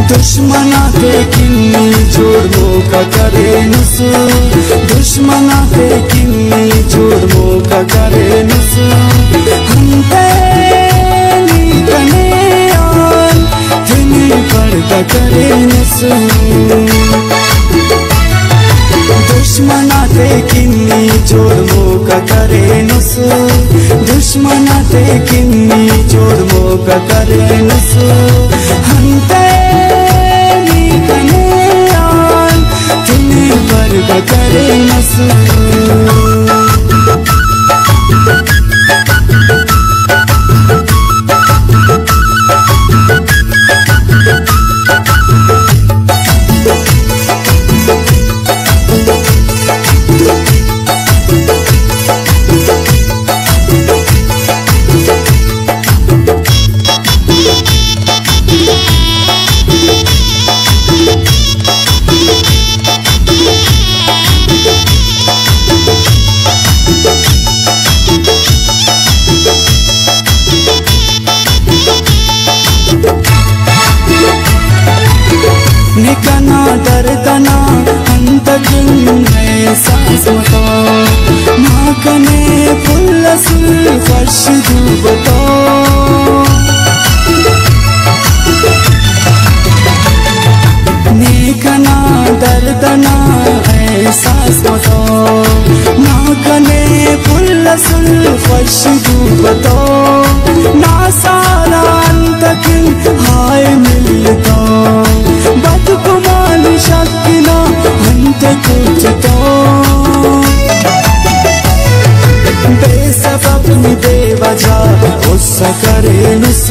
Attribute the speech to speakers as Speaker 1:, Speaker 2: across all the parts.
Speaker 1: दुश्मना ते किन्नी जोड़ का करे नुस, दुश्मना ते किन्नी जोड़ का करे नुस। हम तेरी कने आन तिनी पर्दा करे नुस। दुश्मना ते किन्नी जोड़ का करे नुस, दुश्मना ते किन्नी जोड़ का करे नुस। हम तेरी कने आन तिनी पर्दा करे नुस। निकना दर्दना अंतकिन एहसास मतो, माकने पुल्लसुल फर्श दूबतो। निकना दर्दना एहसास मतो, माकने पुल्लसुल फर्श दूबतो। ना सारा अंतकिन हाय मिलतो, बदगुमान शक्ना अंत कुछ तो। बेसबब नि बेवजह गुस्सा करे नुस,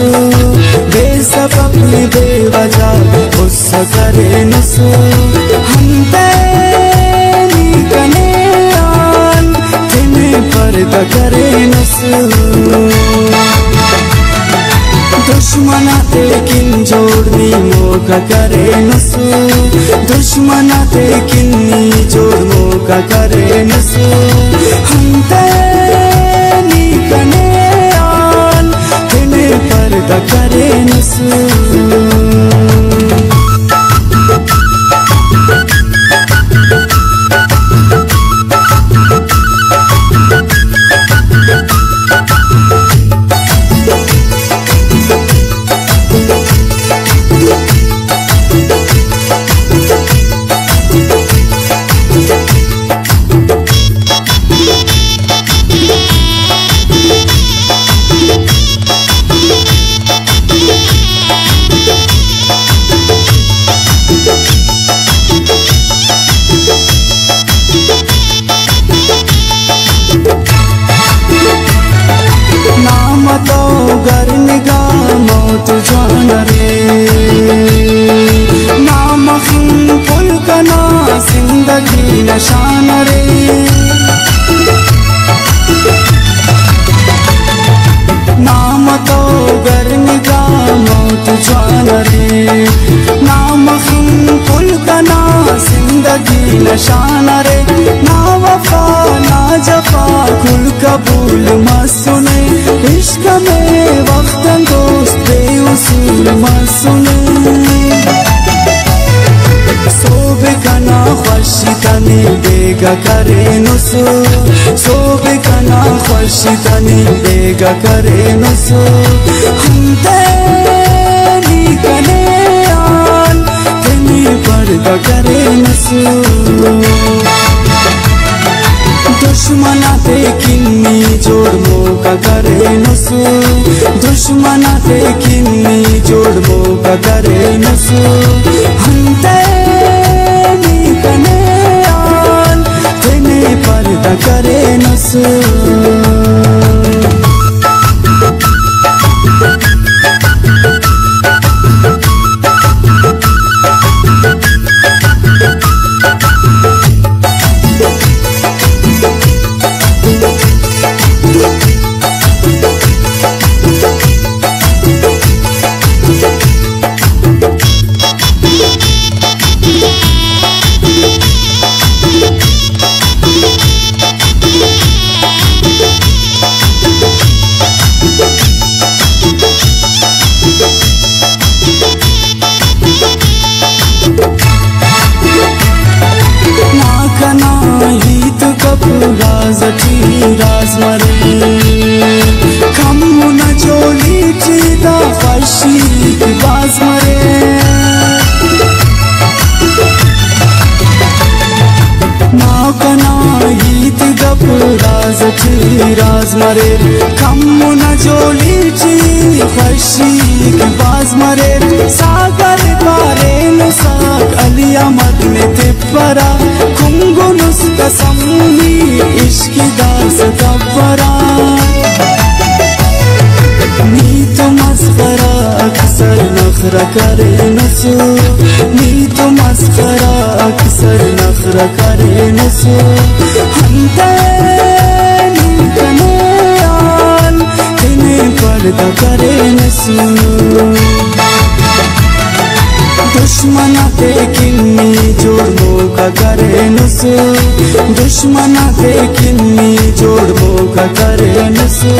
Speaker 1: बेसबब नि बेवजह गुस्सा करे नुस। हम तेरी कने आन तिने पर्दा करे नुस। दुश्मना ते किन जोड़नी मौका करे नुस, दुश्मना ते किन्नी जोड़ मौका करे नुस। हम तेरी कने आन तिने पर्दा करे नुस। गर निगाह मौत जान रे, नाम पुल कना जिंदगी नशान रे। नाम तो गर निगाह मौत जान रे, नाम पुल कना जिंदगी नशान रे। ना वफा ना जफा कुल कबूल मत सुने, इश्क में वक्त दोस्त बेउसूल मत सुने। सोबे कना खुशी तनी बेगा करे नुस, सोबे कना खुशी तनी बेगा करे नुस। हम तेरी कने आन तिनी पर्दा करे नुस। दुश्मना ते किन्नी जोड़ मौका करे नुस, दुश्मना ते किन्नी जोड़ मौका करे नुस। हम तेरी कने आन तिने पर्दा करे नुस। बाज मरे कमुना जोली ची खुशी की बाज मरे सागर पारे नुसाक अलिया मद में तिपरा कुंगुनुस कसमी इश्क दास कबरा नी तो मस्खरा अक्सर नखरा करे नसू नी तो मस्खरा अक्सर नखरा करे नसू हमते कनेयान तिने पर्दा करे नसू दुश्मना ते किन्नी जोड़ मोका करे नसू दुश्मना ते किन्नी जोड़ मोका करे नसू